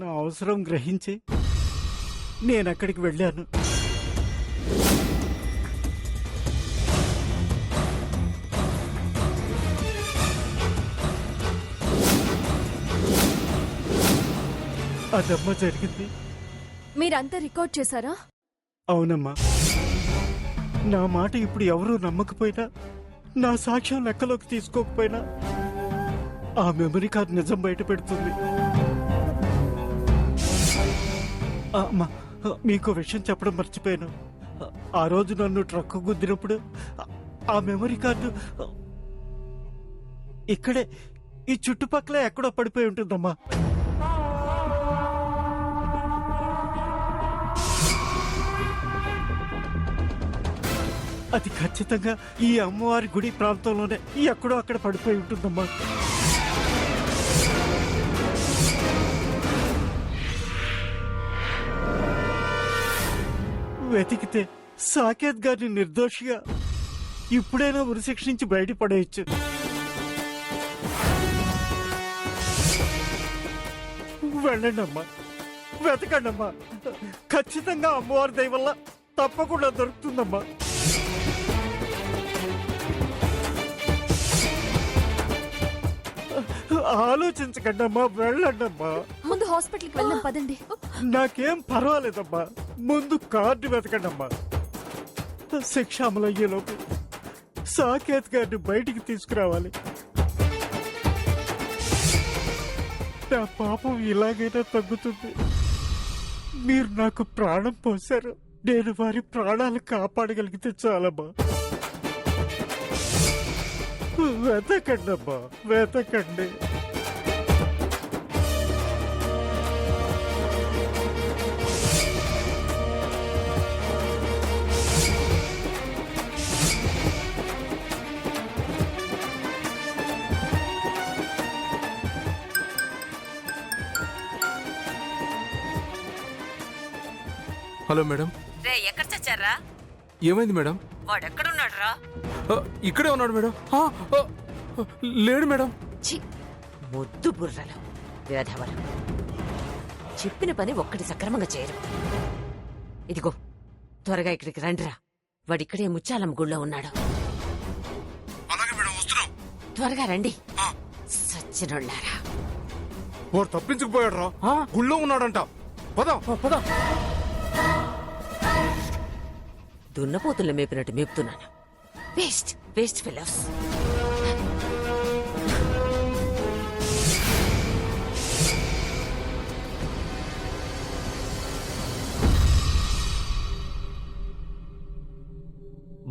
నా అవసరం గ్రహించి నేనక్కడికి వెళ్ళాను. అదమ్మా జరిగింది. మీరంతా రికార్డ్ చేశారా? అవునమ్మా. నా మాట ఇప్పుడు ఎవరూ నమ్మకపోయినా, నా సాక్ష్యం లెక్కలోకి తీసుకోకపోయినా ఆ మెమరీ కార్డ్ నిజం బయట పెడుతుంది. అమ్మా, మీకు విషయం చెప్పడం మర్చిపోయాను. ఆ రోజు నన్ను ట్రక్కు గుద్దినప్పుడు ఆ మెమరీ కార్డు ఇక్కడే ఈ చుట్టుపక్కల ఎక్కడో పడిపోయి ఉంటుందమ్మా. అది ఖచ్చితంగా ఈ అమ్మవారి గుడి ప్రాంతంలోనే ఎక్కడో అక్కడ పడిపోయి ఉంటుందమ్మా. వెతికితే సాకేత్ గారిని నిర్దోషిగా ఇప్పుడైనా ఉరిశిక్ష నుంచి బయటపడేయచ్చు. వెళ్ళండి అమ్మా, వెతకండి అమ్మా. ఖచ్చితంగా అమ్మవారి దయ వల్ల తప్పకుండా దొరుకుతుందమ్మా. ఆలోచించకండి అమ్మా, వెళ్ళండి అమ్మా. ముందు హాస్పిటల్కి వెళ్దాం పదండి. నాకేం పర్వాలేదమ్మా, ముందు కార్డు వెతకండి అమ్మా. శిక్ష అమలయ్యేలోపు సాకేత్ గారిని బయటికి తీసుకురావాలి. నా పాపం ఇలాగైనా తగ్గుతుంది. మీరు నాకు ప్రాణం పోశారు, నేను వారి ప్రాణాలు కాపాడగలిగితే చాలమ్మా. వెతకండి అమ్మా, వెతకండి. Hello madam. రే ఎక్కడ చచ్చారా? ఏమైంది మేడం? వాడెక్కడున్నాడు రా? ఇక్కడే ఉన్నాడు మేడం. లేడు మేడం. మొద్దు బుర్రలు వేధవలు, చెప్పిన పని ఒక్కటి సక్రమంగా చేయరు. ఇదిగో త్వరగా ఇక్కడికి రండిరా. వాడిక్కడే ముచ్చాలమ్మ గుళ్ళో ఉన్నాడు. త్వరగా రండి. సచ్చినోళ్ళారా, వాడు తప్పించుకుపోయాడు రా. గుళ్ళో ఉన్నాడంట. పద పద. దున్నపోతుల్లో మేపినట్టు మేపుతున్నాను. Waste waste fellows.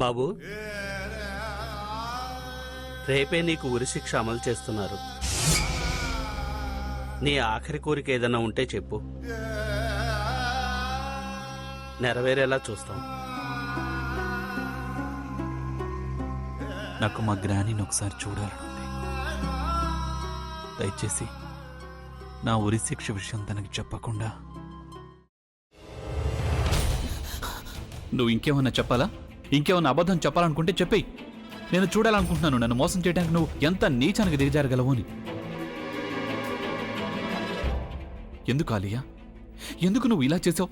బాబు, రేపే నీకు ఉరిశిక్ష అమలు చేస్తున్నారు. నీ ఆఖరి కోరిక ఏదైనా ఉంటే చెప్పు, నెరవేరేలా చూస్తాం. నాకు మా గ్రానీని ఒకసారి చూడాలనుంది. దయచేసి నా ఉరి శిక్ష విషయం తనకి చెప్పకుండా. నువ్వు ఇంకేమన్నా చెప్పాలా? ఇంకేమన్నా అబద్ధం చెప్పాలనుకుంటే చెప్పేయి. నేను చూడాలనుకుంటున్నాను నన్ను మోసం చేయడానికి నువ్వు ఎంత నీచానికి దిగజారగలవు అని. ఎందుకు ఆలియా, ఎందుకు నువ్వు ఇలా చేసావు?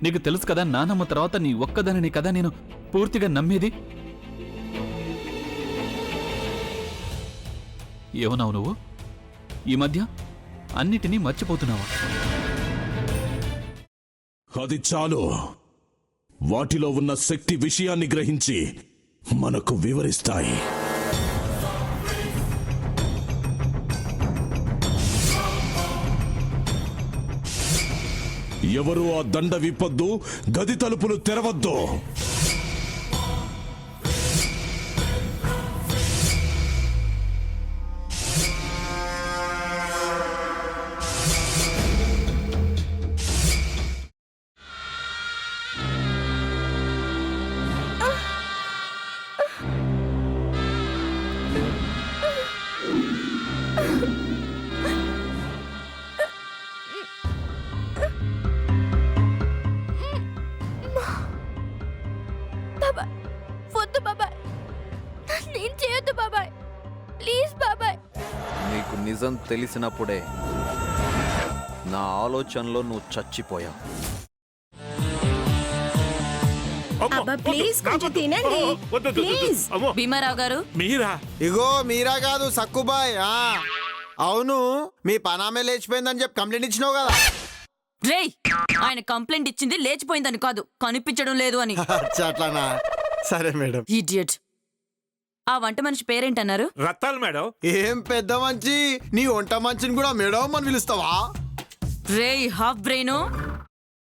నీకు తెలుసు కదా నానమ్మ తర్వాత నీ ఒక్కదానిని కదా నేను పూర్తిగా నమ్మేది. ఏమన్నావు నువ్వు? ఈ మధ్య అన్నిటినీ మర్చిపోతున్నావా? అది చాలు. వాటిలో ఉన్న శక్తి విషయాన్ని గ్రహించి మనకు వివరిస్తాయి. ఎవరు ఆ దండ విప్పొద్దు, గది తలుపులు తెరవద్దు. నీకు నిజం తెలిసినప్పుడే నా ఆలోచనలో నువ్వు చచ్చిపోయావు. అబ్బా ప్లీజ్ కొంచెం తినండి ప్లీజ్. భీమారావు గారు మీరా? ఇగో మీరా కాదు సక్కుబాయ్. అవును, మీ పనామే లేచిపోయిందని చెప్పి కంప్లైంట్ ఇచ్చినావు కదా. రేయ్, ఆయన కంప్లైంట్ ఇచ్చింది లేచిపోయిందని కాదు, కనిపించడం లేదు అని. అచ్చా, అట్లానా? సరే మేడం. ఇడియట్. ఆ వంట మనిషి పేరేంటన్నారు? రత్తాలు మేడం. ఏం పెద్ద మంచి, నీ వంట మంచిని కూడా మేడం అని పిలుస్తావా? రేయ్ హాఫ్ బ్రెయిన్,